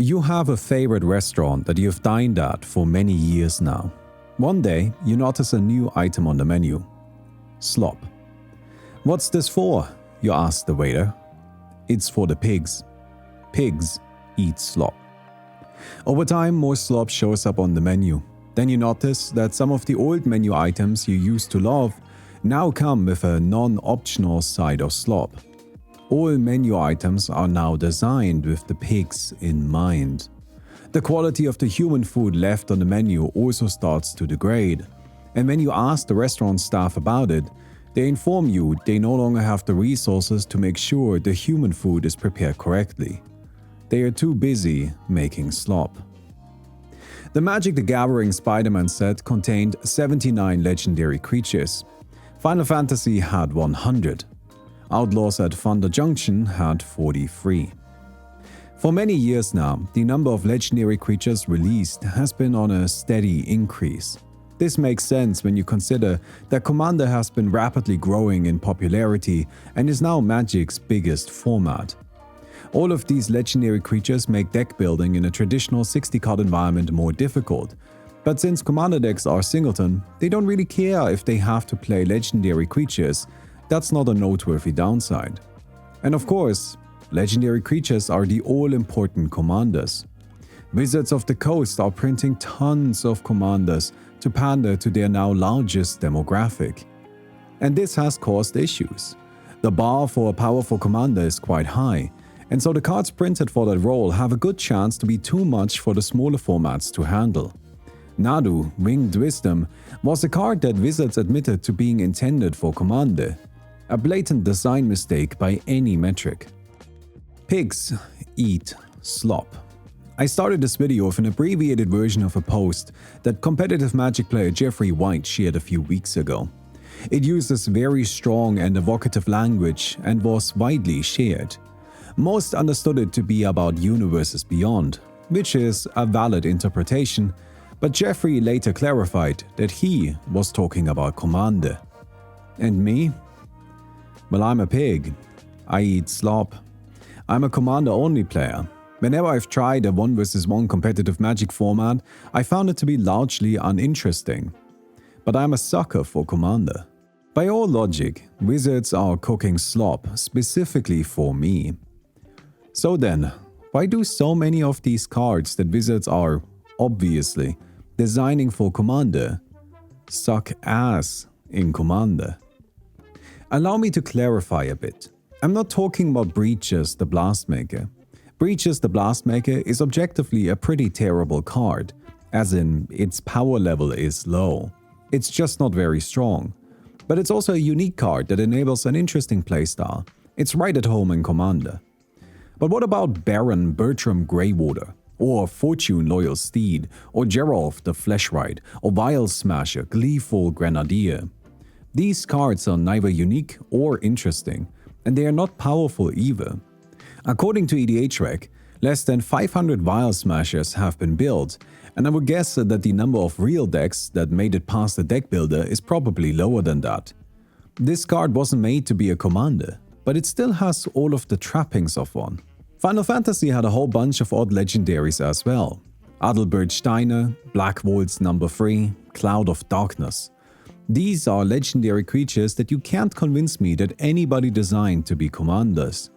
You have a favorite restaurant that you've dined at for many years now. One day, you notice a new item on the menu. Slop. "What's this for?" you ask the waiter. "It's for the pigs. Pigs eat slop." Over time, more slop shows up on the menu. Then you notice that some of the old menu items you used to love now come with a non-optional side of slop. All menu items are now designed with the pigs in mind. The quality of the human food left on the menu also starts to degrade. And when you ask the restaurant staff about it, they inform you they no longer have the resources to make sure the human food is prepared correctly. They are too busy making slop. The Magic the Gathering Spider-Man set contained 79 legendary creatures. Final Fantasy had 100. Outlaws at Thunder Junction had 43. For many years now, the number of legendary creatures released has been on a steady increase. This makes sense when you consider that Commander has been rapidly growing in popularity and is now Magic's biggest format. All of these legendary creatures make deck building in a traditional 60-card environment more difficult. But since Commander decks are singleton, they don't really care if they have to play legendary creatures. That's not a noteworthy downside. And of course, legendary creatures are the all-important commanders. Wizards of the Coast are printing tons of commanders to pander to their now largest demographic. And this has caused issues. The bar for a powerful commander is quite high, and so the cards printed for that role have a good chance to be too much for the smaller formats to handle. Nadu, Winged Wisdom, was a card that Wizards admitted to being intended for Commander. A blatant design mistake by any metric. Pigs eat slop. I started this video with an abbreviated version of a post that competitive Magic player Jeffrey White shared a few weeks ago. It uses very strong and evocative language and was widely shared. Most understood it to be about universes beyond, which is a valid interpretation, but Jeffrey later clarified that he was talking about Commander. And me? Well, I'm a pig. I eat slop. I'm a Commander-only player. Whenever I've tried a 1 vs 1 competitive Magic format, I found it to be largely uninteresting. But I'm a sucker for Commander. By all logic, Wizards are cooking slop specifically for me. So then, why do so many of these cards that Wizards are, obviously, designing for Commander suck ass in Commander? Allow me to clarify a bit. I'm not talking about Breaches the Blastmaker. Breaches the Blastmaker is objectively a pretty terrible card, as in its power level is low. It's just not very strong. But it's also a unique card that enables an interesting playstyle. It's right at home in Commander. But what about Baron Bertram Greywater, or Fortune Loyal Steed, or Geralf the Fleshright, or Vile Smasher Gleeful Grenadier? These cards are neither unique or interesting, and they are not powerful either. According to EDHREC, less than 500 Vile Smashers have been built, and I would guess that the number of real decks that made it past the deck builder is probably lower than that. This card wasn't made to be a commander, but it still has all of the trappings of one. Final Fantasy had a whole bunch of odd legendaries as well. Adalbert Steiner, Black Vault's number 3, Cloud of Darkness. These are legendary creatures that you can't convince me that anybody designed to be commanders.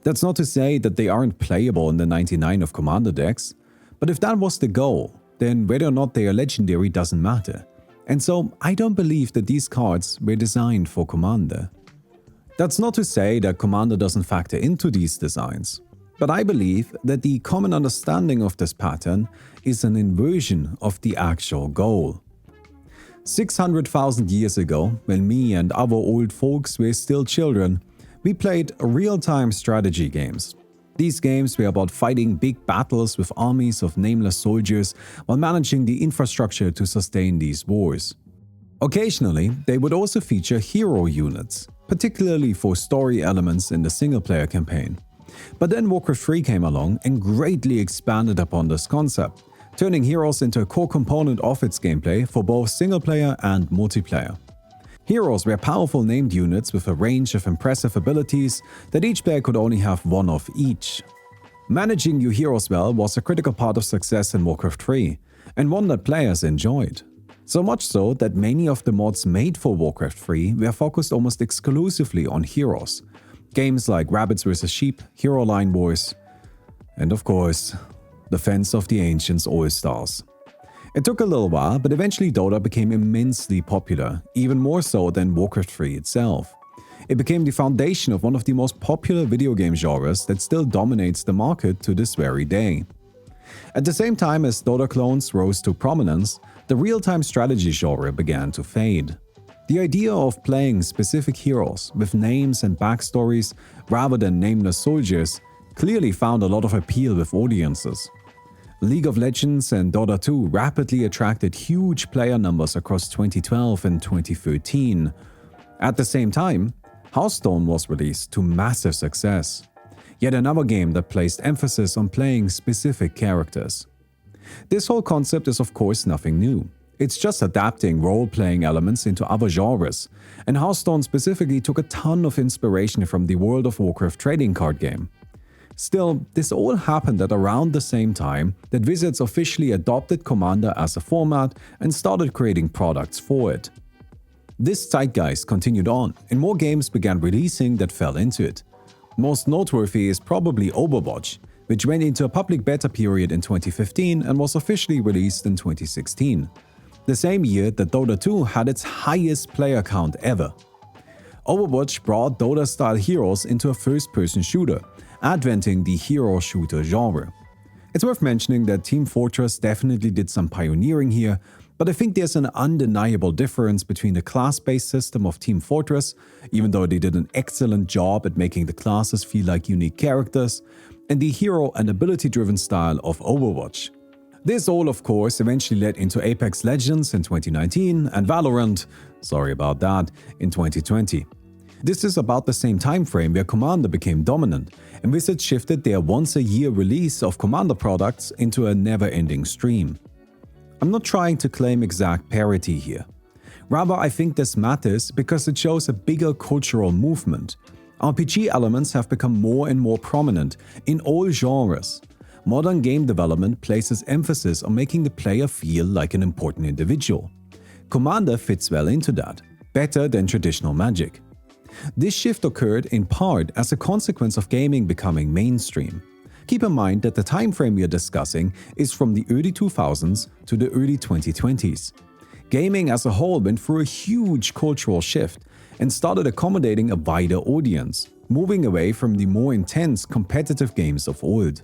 That's not to say that they aren't playable in the 99 of commander decks, but if that was the goal, then whether or not they are legendary doesn't matter. And so I don't believe that these cards were designed for commander. That's not to say that commander doesn't factor into these designs, but I believe that the common understanding of this pattern is an inversion of the actual goal. 600,000 years ago, when me and other old folks were still children, we played real-time strategy games. These games were about fighting big battles with armies of nameless soldiers while managing the infrastructure to sustain these wars. Occasionally, they would also feature hero units, particularly for story elements in the single-player campaign. But then Warcraft 3 came along and greatly expanded upon this concept, turning heroes into a core component of its gameplay for both single-player and multiplayer. Heroes were powerful named units with a range of impressive abilities that each player could only have one of each. Managing your heroes well was a critical part of success in Warcraft 3, and one that players enjoyed. So much so that many of the mods made for Warcraft 3 were focused almost exclusively on heroes. Games like Rabbits vs. Sheep, Hero Line Wars, and of course, Defense of the Ancients All-Stars. It took a little while, but eventually Dota became immensely popular, even more so than Warcraft 3 itself. It became the foundation of one of the most popular video game genres that still dominates the market to this very day. At the same time as Dota clones rose to prominence, the real-time strategy genre began to fade. The idea of playing specific heroes with names and backstories rather than nameless soldiers clearly found a lot of appeal with audiences. League of Legends and Dota 2 rapidly attracted huge player numbers across 2012 and 2013. At the same time, Hearthstone was released to massive success. Yet another game that placed emphasis on playing specific characters. This whole concept is of course nothing new. It's just adapting role-playing elements into other genres, and Hearthstone specifically took a ton of inspiration from the World of Warcraft trading card game. Still, this all happened at around the same time that Wizards officially adopted Commander as a format and started creating products for it. This zeitgeist continued on, and more games began releasing that fell into it. Most noteworthy is probably Overwatch, which went into a public beta period in 2015 and was officially released in 2016. The same year that Dota 2 had its highest player count ever. Overwatch brought Dota-style heroes into a first-person shooter, adventing the hero shooter genre. It's worth mentioning that Team Fortress definitely did some pioneering here, but I think there's an undeniable difference between the class-based system of Team Fortress, even though they did an excellent job at making the classes feel like unique characters, and the hero and ability-driven style of Overwatch. This all, of course, eventually led into Apex Legends in 2019 and Valorant, sorry about that, in 2020. This is about the same time frame where Commander became dominant, and Wizards shifted their once-a-year release of Commander products into a never-ending stream. I'm not trying to claim exact parity here. Rather, I think this matters because it shows a bigger cultural movement. RPG elements have become more and more prominent in all genres. Modern game development places emphasis on making the player feel like an important individual. Commander fits well into that, better than traditional Magic. This shift occurred in part as a consequence of gaming becoming mainstream. Keep in mind that the time frame we are discussing is from the early 2000s to the early 2020s. Gaming as a whole went through a huge cultural shift and started accommodating a wider audience, moving away from the more intense competitive games of old.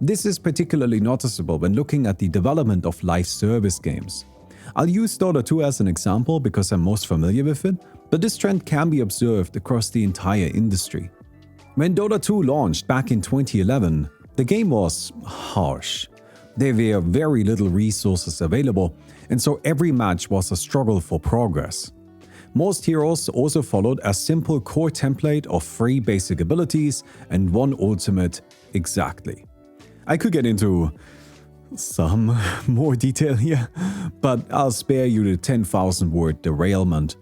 This is particularly noticeable when looking at the development of live service games. I'll use Dota 2 as an example because I'm most familiar with it, but this trend can be observed across the entire industry. When Dota 2 launched back in 2011, the game was harsh. There were very little resources available, and so every match was a struggle for progress. Most heroes also followed a simple core template of 3 basic abilities and 1 ultimate exactly. I could get into some more detail here, but I'll spare you the 10,000-word derailment.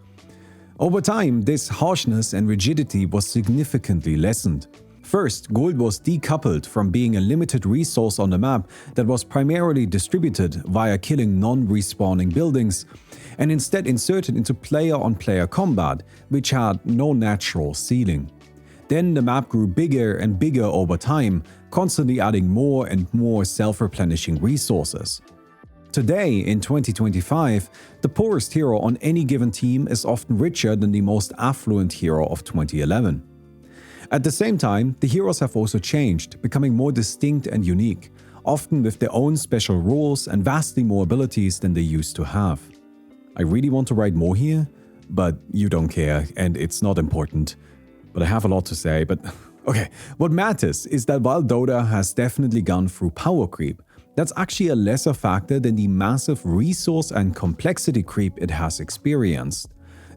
Over time, this harshness and rigidity was significantly lessened. First, gold was decoupled from being a limited resource on the map that was primarily distributed via killing non-respawning buildings, and instead inserted into player-on-player combat, which had no natural ceiling. Then the map grew bigger and bigger over time, constantly adding more and more self-replenishing resources. Today, in 2025, the poorest hero on any given team is often richer than the most affluent hero of 2011. At the same time, the heroes have also changed, becoming more distinct and unique, often with their own special rules and vastly more abilities than they used to have. I really want to write more here, but you don't care and it's not important. But I have a lot to say, but okay. What matters is that while Dota has definitely gone through power creep, that's actually a lesser factor than the massive resource and complexity creep it has experienced.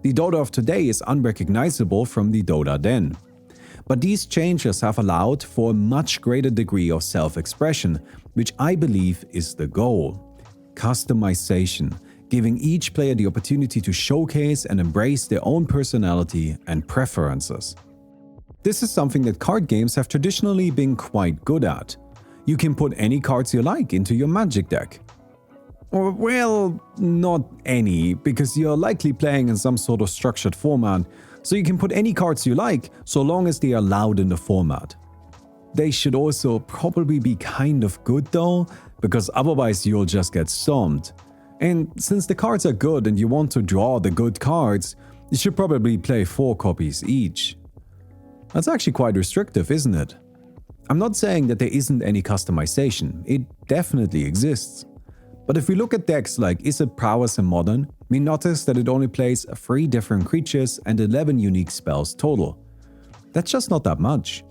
The Dota of today is unrecognizable from the Dota then. But these changes have allowed for a much greater degree of self-expression, which I believe is the goal. Customization, giving each player the opportunity to showcase and embrace their own personality and preferences. This is something that card games have traditionally been quite good at. You can put any cards you like into your Magic deck. Or, well, not any, because you're likely playing in some sort of structured format, so you can put any cards you like, so long as they are allowed in the format. They should also probably be kind of good though, because otherwise you'll just get stomped. And since the cards are good and you want to draw the good cards, you should probably play 4 copies each. That's actually quite restrictive, isn't it? I'm not saying that there isn't any customization, it definitely exists. But if we look at decks like Is It Prowess in Modern, we notice that it only plays 3 different creatures and 11 unique spells total. That's just not that much.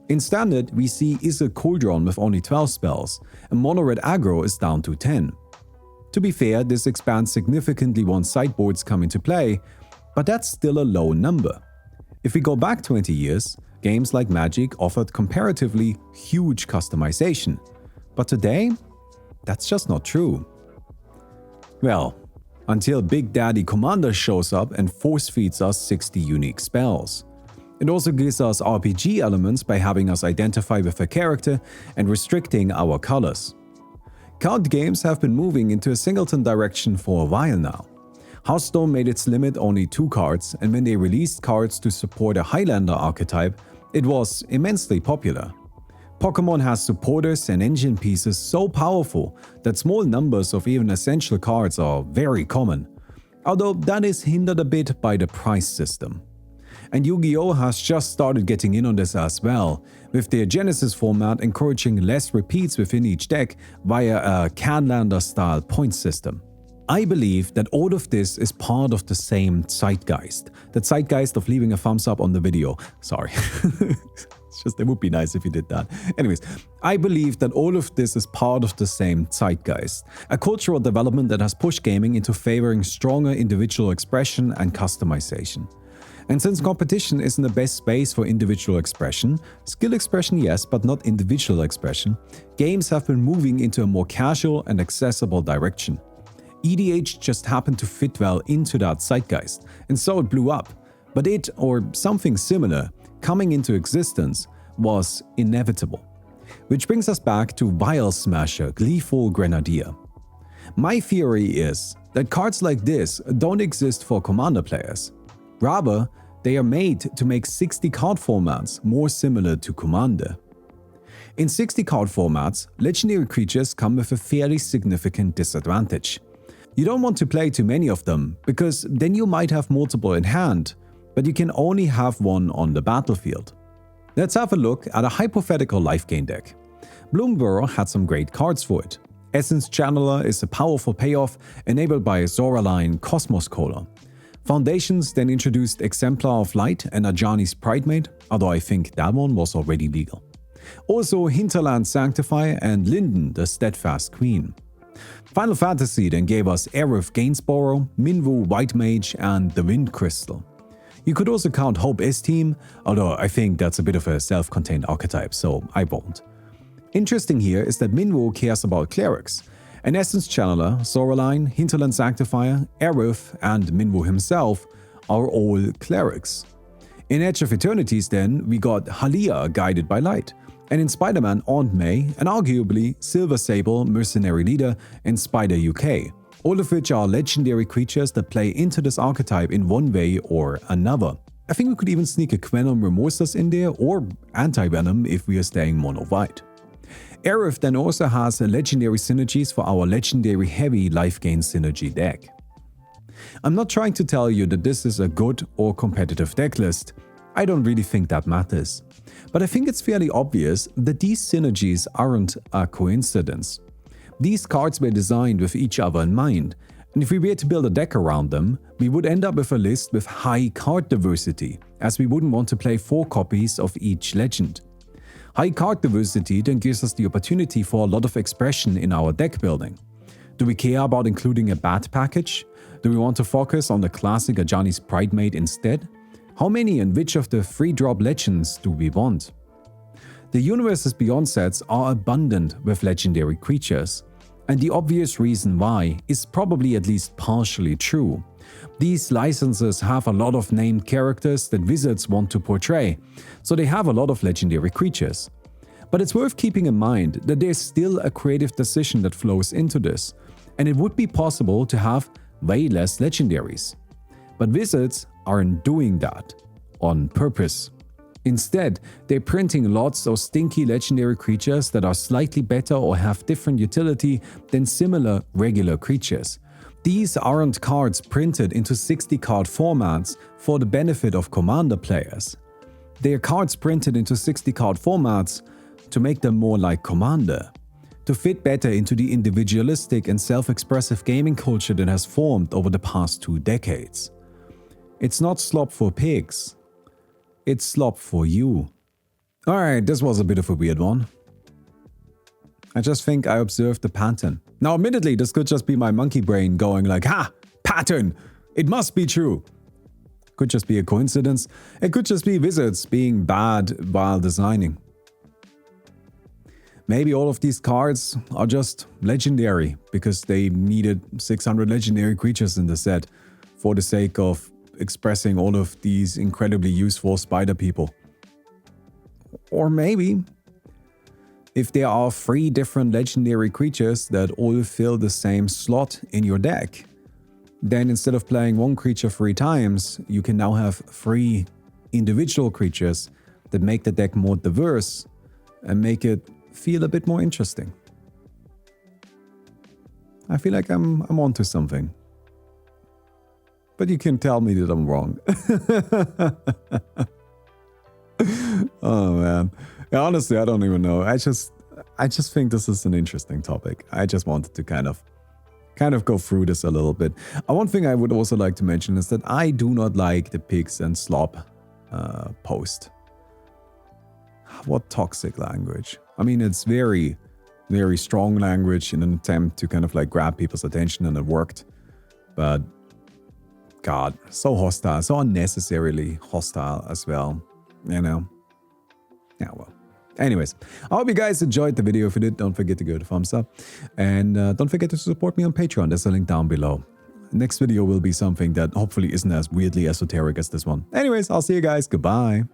In Standard, we see Is It Cauldron with only 12 spells, and Mono Red Aggro is down to 10. To be fair, this expands significantly once sideboards come into play, but that's still a low number. If we go back 20 years, games like Magic offered comparatively huge customization. But today, that's just not true. Well, until Big Daddy Commander shows up and force feeds us 60 unique spells. It also gives us RPG elements by having us identify with a character and restricting our colors. Card games have been moving into a singleton direction for a while now. Hearthstone made its limit only 2 cards, and when they released cards to support a Highlander archetype, it was immensely popular. Pokémon has supporters and engine pieces so powerful that small numbers of even essential cards are very common, although that is hindered a bit by the price system. And Yu-Gi-Oh! Has just started getting in on this as well, with their Genesis format encouraging less repeats within each deck via a Canlander-style point system. I believe that all of this is part of the same zeitgeist. The zeitgeist of leaving a thumbs up on the video. Sorry. It would be nice if you did that. Anyways, I believe that all of this is part of the same zeitgeist. A cultural development that has pushed gaming into favoring stronger individual expression and customization. And since competition isn't the best space for individual expression, skill expression yes, but not individual expression, games have been moving into a more casual and accessible direction. EDH just happened to fit well into that zeitgeist, and so it blew up. But it, or something similar, coming into existence was inevitable. Which brings us back to Vial Smasher Gleeful Grenadier. My theory is that cards like this don't exist for Commander players. Rather, they are made to make 60 card formats more similar to Commander. In 60 card formats, legendary creatures come with a fairly significant disadvantage. You don't want to play too many of them, because then you might have multiple in hand, but you can only have one on the battlefield. Let's have a look at a hypothetical life gain deck. Bloomburrow had some great cards for it. Essence Channeler is a powerful payoff enabled by Zoraline Cosmos Cola. Foundations then introduced Exemplar of Light and Ajani's Pridemate, although I think that one was already legal. Also Hinterland Sanctifier and Linden the Steadfast Queen. Final Fantasy then gave us Aerith Gainsborough, Minwu White Mage and the Wind Crystal. You could also count Hope S-Team, although I think that's a bit of a self-contained archetype, so I won't. Interesting here is that Minwu cares about clerics, and Essence Channeler, Zoraline, Hinterland Sanctifier, Aerith, and Minwu himself are all clerics. In Edge of Eternities then, we got Halia Guided by Light, and in Spider-Man Aunt May, and arguably Silver Sable Mercenary Leader in Spider UK, all of which are legendary creatures that play into this archetype in one way or another. I think we could even sneak a Venom Remorseless in there, or Anti-Venom if we are staying mono-white. Aerith then also has legendary synergies for our legendary heavy life gain synergy deck. I'm not trying to tell you that this is a good or competitive deck list. I don't really think that matters. But I think it's fairly obvious that these synergies aren't a coincidence. These cards were designed with each other in mind, and if we were to build a deck around them, we would end up with a list with high card diversity, as we wouldn't want to play 4 copies of each legend. High card diversity then gives us the opportunity for a lot of expression in our deck building. Do we care about including a bat package? Do we want to focus on the classic Ajani's Pridemate instead? How many and which of the 3-drop legends do we want? The Universes Beyond sets are abundant with legendary creatures. And the obvious reason why is probably at least partially true. These licenses have a lot of named characters that wizards want to portray, so they have a lot of legendary creatures. But it's worth keeping in mind that there's still a creative decision that flows into this, and it would be possible to have way less legendaries. But wizards aren't doing that on purpose. Instead, they're printing lots of stinky legendary creatures that are slightly better or have different utility than similar regular creatures. These aren't cards printed into 60-card formats for the benefit of Commander players. They are cards printed into 60-card formats to make them more like Commander, to fit better into the individualistic and self-expressive gaming culture that has formed over the past 2 decades. It's not slop for pigs. It's slop for you. Alright, this was a bit of a weird one. I just think I observed the pattern. Now, admittedly, this could just be my monkey brain going like, ha! Pattern! It must be true! Could just be a coincidence. It could just be wizards being bad while designing. Maybe all of these cards are just legendary because they needed 600 legendary creatures in the set for the sake of expressing all of these incredibly useful spider people. Or maybe, if there are 3 different legendary creatures that all fill the same slot in your deck, then instead of playing 1 creature 3 times, you can now have 3 individual creatures that make the deck more diverse and make it feel a bit more interesting. I feel like I'm onto something. But you can tell me that I'm wrong. Oh man. Yeah, honestly, I don't even know. I just think this is an interesting topic. I just wanted to kind of go through this a little bit. One thing I would also like to mention is that I do not like the pigs and slop post. What toxic language. I mean, it's very, very strong language in an attempt to kind of like grab people's attention, and it worked. But God, so hostile, so unnecessarily hostile as well, you know? Yeah, well. Anyways, I hope you guys enjoyed the video. If you did, don't forget to give it a thumbs up. And don't forget to support me on Patreon. There's a link down below. Next video will be something that hopefully isn't as weirdly esoteric as this one. Anyways, I'll see you guys. Goodbye.